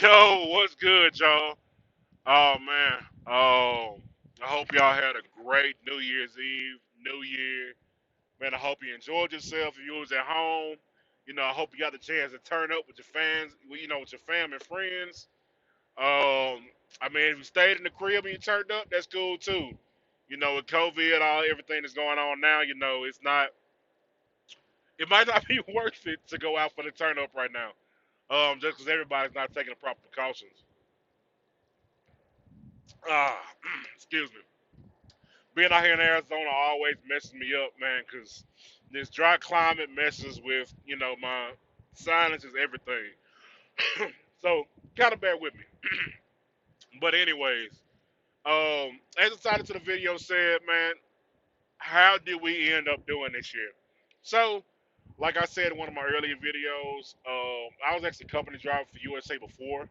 Yo, what's good, y'all? Oh man, I hope y'all had a great New Year's Eve, New Year. Man, I hope you enjoyed yourself. If you was at home, I hope you got the chance to turn up with your fans, with your family and friends. I mean, if you stayed in the crib and you turned up, that's cool too. With COVID, all everything that's going on now, it might not be worth it to go out for the turn up right now. Just because everybody's not taking the proper precautions. Ah, excuse me. Being out here in Arizona always messes me up, man, because this dry climate messes with, my sinuses, everything. So, kind of bear with me. But anyways, as the title to the video said, man, how did we end up doing this year? So, like I said in one of my earlier videos, I was actually company driver for USA before.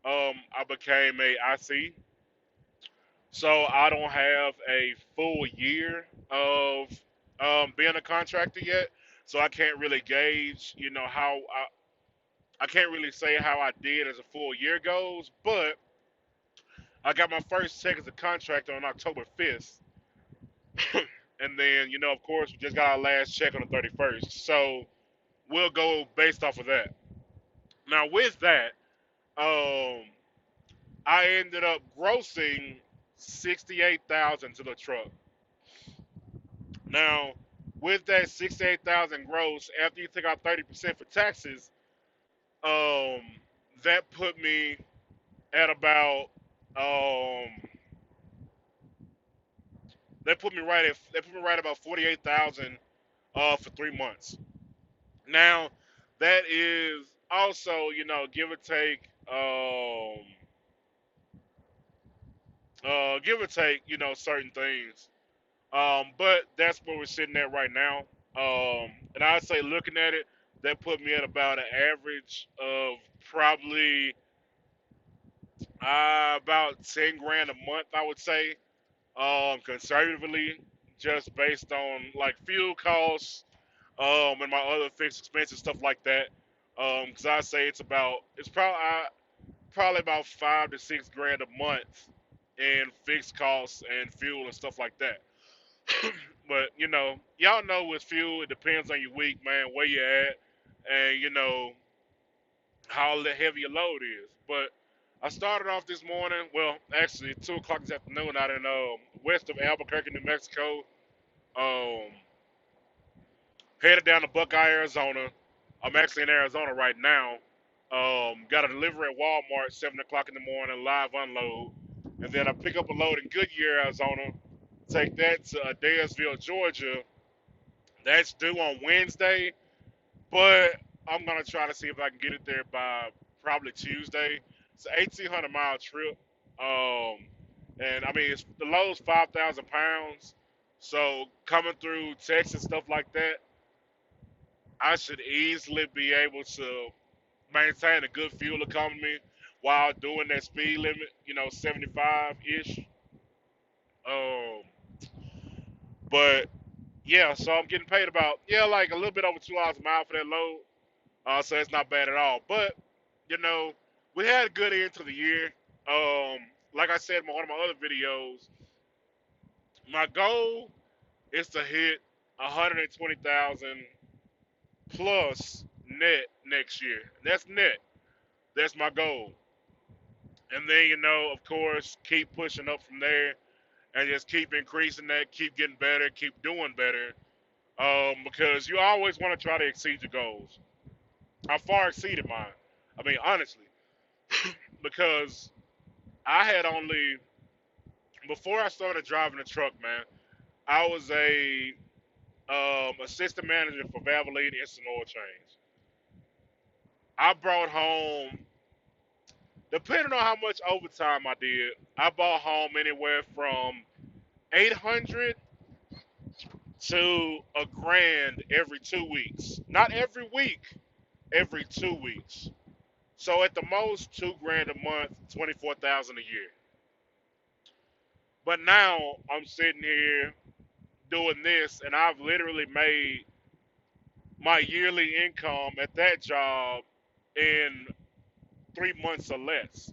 I became a IC. So I don't have a full year of being a contractor yet. So I can't really gauge, I can't really say how I did as a full year goes. But I got my first check as a contractor on October 5th. And then, of course, we just got our last check on the 31st. So we'll go based off of that. Now, with that, um, I ended up grossing 68,000 to the truck. Now, with that 68,000 gross, after you take out 30% for taxes, um, that put me at about um, that put me right about 48,000 for 3 months. Now, that is also give or take give or take certain things. But that's where we're sitting at right now. And I'd say looking at it, that put me at about an average of probably about 10 grand a month, I would say, conservatively, just based on like fuel costs, and my other fixed expenses, stuff like that. Because I say it's probably about 5 to 6 grand a month in fixed costs and fuel and stuff like that. But y'all know with fuel, it depends on your week, man, where you at, and how heavy your load is. But I started off this morning. Well, actually, 2 o'clock this afternoon, out in west of Albuquerque, New Mexico. Um, Headed down to Buckeye, Arizona. I'm actually in Arizona right now. Got a delivery at Walmart 7 o'clock in the morning, live unload, and then I pick up a load in Goodyear, Arizona. Take that to Dayersville, Georgia. That's due on Wednesday, but I'm gonna try to see if I can get it there by probably Tuesday. It's an 1,800-mile trip, and I mean the load's 5,000 pounds. So coming through Texas, stuff like that, I should easily be able to maintain a good fuel economy while doing that speed limit, 75 ish. Um, but yeah, so I'm getting paid about like a little bit over $2 a mile for that load. So it's not bad at all. But you know, we had a good end to the year. Um, like I said in one of my other videos, my goal is to hit 120,000 plus net next year. That's net. That's my goal. And then of course, keep pushing up from there, and just keep increasing that, keep getting better, keep doing better. Because you always want to try to exceed your goals. I far exceeded mine. I mean, honestly, because I had only before I started driving the truck, man. I was a assistant manager for Valvoline Instant Oil Change. I brought home, depending on how much overtime I did, I brought home anywhere from 800 to a grand every 2 weeks. Not every week, every 2 weeks. So at the most, 2 grand a month, 24,000 a year. But now I'm sitting here doing this, and I've literally made my yearly income at that job in 3 months or less.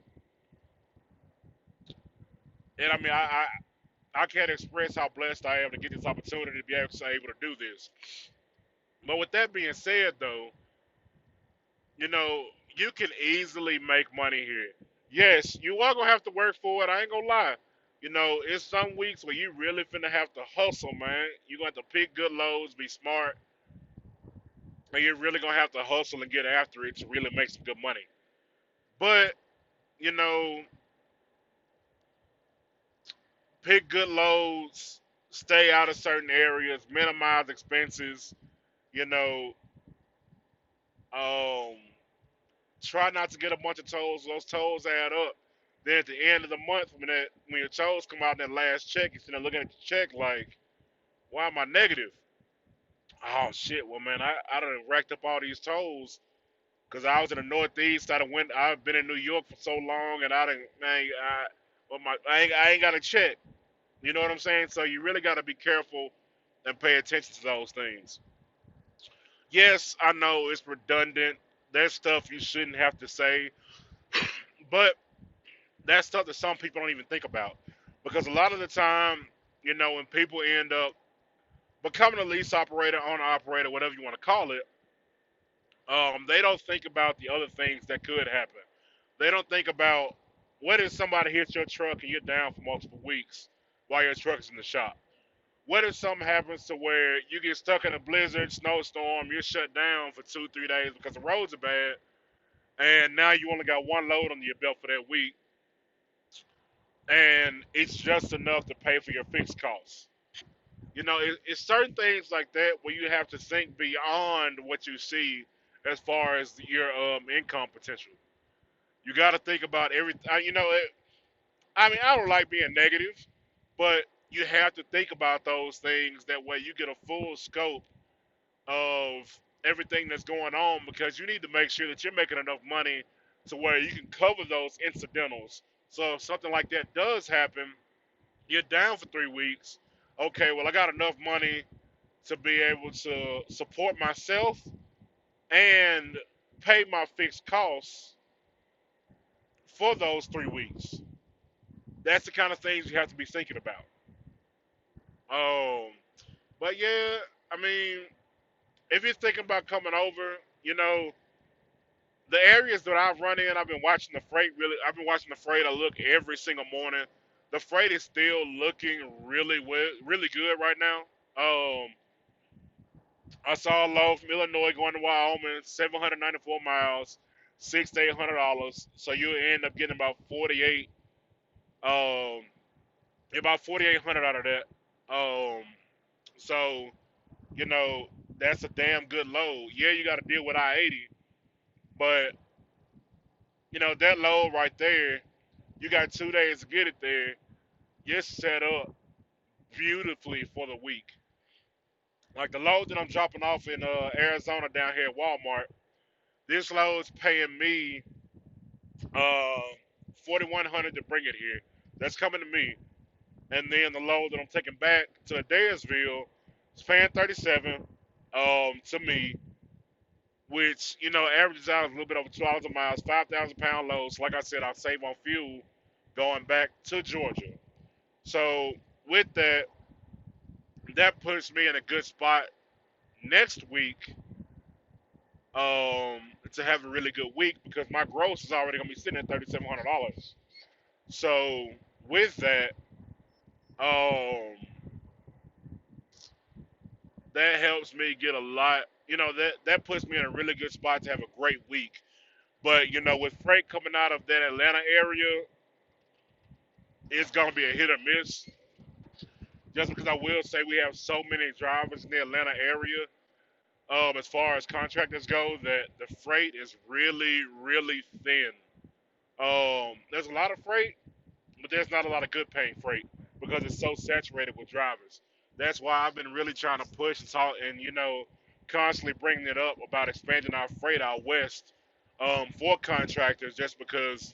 And I mean, I can't express how blessed I am to get this opportunity to be able to do this. But with that being said, though, you know, you can easily make money here. Yes, you are gonna have to work for it. I ain't gonna lie. You know, it's some weeks where you really finna have to hustle, man. You gonna have to pick good loads, be smart, and you're really gonna have to hustle and get after it to really make some good money. But you know, pick good loads, stay out of certain areas, minimize expenses. You know, um, try not to get a bunch of tolls. Those tolls add up. Then at the end of the month, when your tolls come out in that last check, you're sitting there looking at the check like, why am I negative? Oh shit! Well, man, I done racked up all these tolls because I was in the Northeast. I've been in New York for so long, and I didn't man, I ain't got a check. You know what I'm saying? So you really got to be careful and pay attention to those things. Yes, I know it's redundant. There's stuff you shouldn't have to say, but that's stuff that some people don't even think about. Because a lot of the time, you know, when people end up becoming a lease operator, owner operator, whatever you want to call it, they don't think about the other things that could happen. They don't think about what if somebody hits your truck and you're down for multiple weeks while your truck's in the shop. What if something happens to where you get stuck in a blizzard, snowstorm, you're shut down for 2, 3 days because the roads are bad, and now you only got one load under your belt for that week, and it's just enough to pay for your fixed costs. You know, it's certain things like that where you have to think beyond what you see as far as your income potential. You got to think about everything. You know, I mean, I don't like being negative, but you have to think about those things. That way, you get a full scope of everything that's going on because you need to make sure that you're making enough money to where you can cover those incidentals. So if something like that does happen, you're down for 3 weeks. Okay, well, I got enough money to be able to support myself and pay my fixed costs for those 3 weeks. That's the kind of things you have to be thinking about. Um, but yeah, I mean, if you're thinking about coming over, you know, the areas that I've run in, I've been watching the freight really. I've been watching the freight. I look every single morning. The freight is still looking really well, really good right now. I saw a load from Illinois going to Wyoming, 794 miles, $6 to $800. So you end up getting um, about 4,800 out of that. Um, so you know that's a damn good load. Yeah, you got to deal with I-80, but you know that load right there, you got 2 days to get it there. You're set up beautifully for the week. Like the load that I'm dropping off in Arizona down here at Walmart, this load's paying me 4,100 to bring it here. That's coming to me, and then the load that I'm taking back to Adairsville is paying 37 to me, which you know averages out a little bit over $2 a mile, 5,000 pound loads. So like I said, I'll save on fuel going back to Georgia. So with that, that puts me in a good spot next week to have a really good week because my gross is already gonna be sitting at $3,700. So with that, um, that helps me get a lot. You know that puts me in a really good spot to have a great week. But you know, with freight coming out of that Atlanta area, it's gonna be a hit or miss. Just because I will say we have so many drivers in the Atlanta area, as far as contractors go, that the freight is really, really thin. There's a lot of freight, but there's not a lot of good paying freight because it's so saturated with drivers. That's why I've been really trying to push and talk, and you know, constantly bringing it up about expanding our freight out west for contractors, just because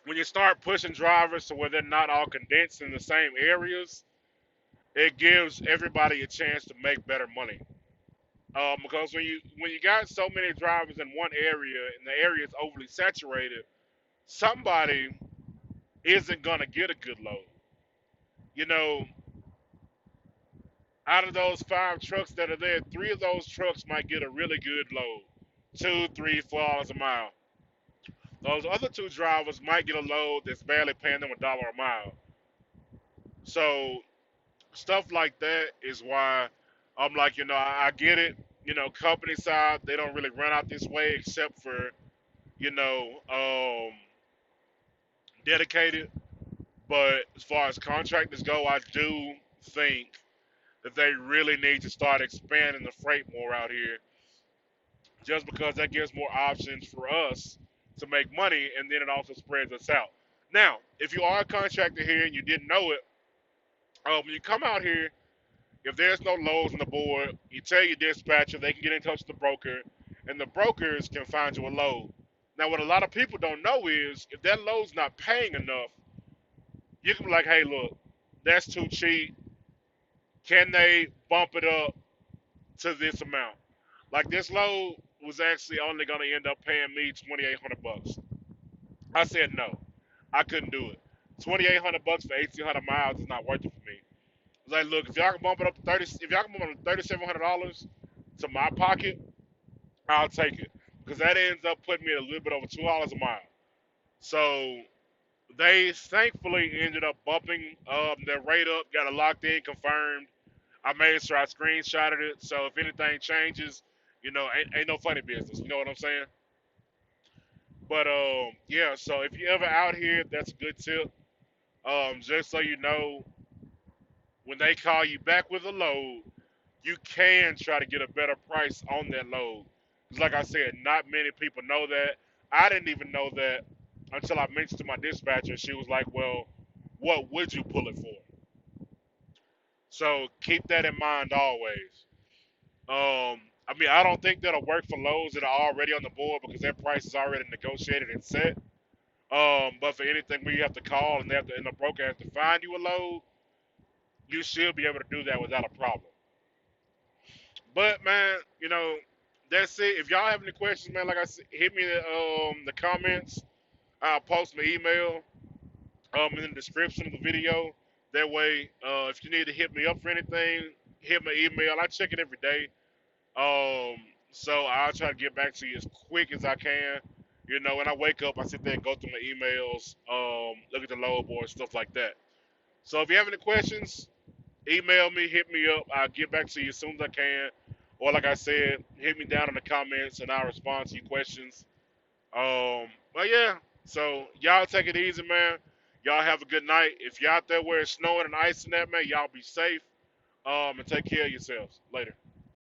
when you start pushing drivers to where they're not all condensed in the same areas, it gives everybody a chance to make better money. Because when you got so many drivers in one area and the area is overly saturated, somebody isn't gonna get a good load. You know, out of those 5 trucks that are there, 3 of those trucks might get a really good load, 2, 3, $4 a mile. Those other 2 drivers might get a load that's barely paying them $1 a mile. So stuff like that is why I'm like, I get it. Company side, they don't really run out this way except for, you know, um, dedicated. But as far as contractors go, I do think that they really need to start expanding the freight more out here, just because that gives more options for us to make money, and then it also spreads us out. Now, if you are a contractor here and you didn't know it, when you come out here, if there's no loads on the board, you tell your dispatcher, they can get in touch with the broker, and the brokers can find you a load. Now, what a lot of people don't know is if that load's not paying enough, you can be like, hey, look, that's too cheap. Can they bump it up to this amount? Like this load was actually only going to end up paying me 2,800 bucks. I said no, I couldn't do it. 2,800 bucks for 1,800 miles is not worth it for me. I was like, look, if y'all can bump it up to 30, if y'all can bump it up to $3,700 to my pocket, I'll take it, because that ends up putting me at a little bit over $2 a mile. So they thankfully ended up bumping their rate up, got it locked in, confirmed. I made sure I screenshotted it, so if anything changes, ain't no funny business. You know what I'm saying? But yeah. So if you ever out here, that's a good tip. Just so you know, when they call you back with a load, you can try to get a better price on that load. Because like I said, not many people know that. I didn't even know that until I mentioned to my dispatcher. She was like, "Well, what would you pull it for?" So keep that in mind always. I mean, I don't think that'll work for loads that are already on the board because their price is already negotiated and set. But for anything where you have to call and and the broker has to find you a load, you should be able to do that without a problem. But man, that's it. If y'all have any questions, man, like I said, hit me in the comments. I'll post my email in the description of the video. That way, if you need to hit me up for anything, hit my email. I check it every day. Um, so I'll try to get back to you as quick as I can. When I wake up, I sit there and go through my emails, look at the load board, stuff like that. So if you have any questions, email me, hit me up. I'll get back to you as soon as I can. Or like I said, hit me down in the comments and I'll respond to your questions. But yeah, so y'all take it easy, man. Y'all have a good night. If you're out there where it's snowing and ice and that, man, y'all be safe. And take care of yourselves. Later.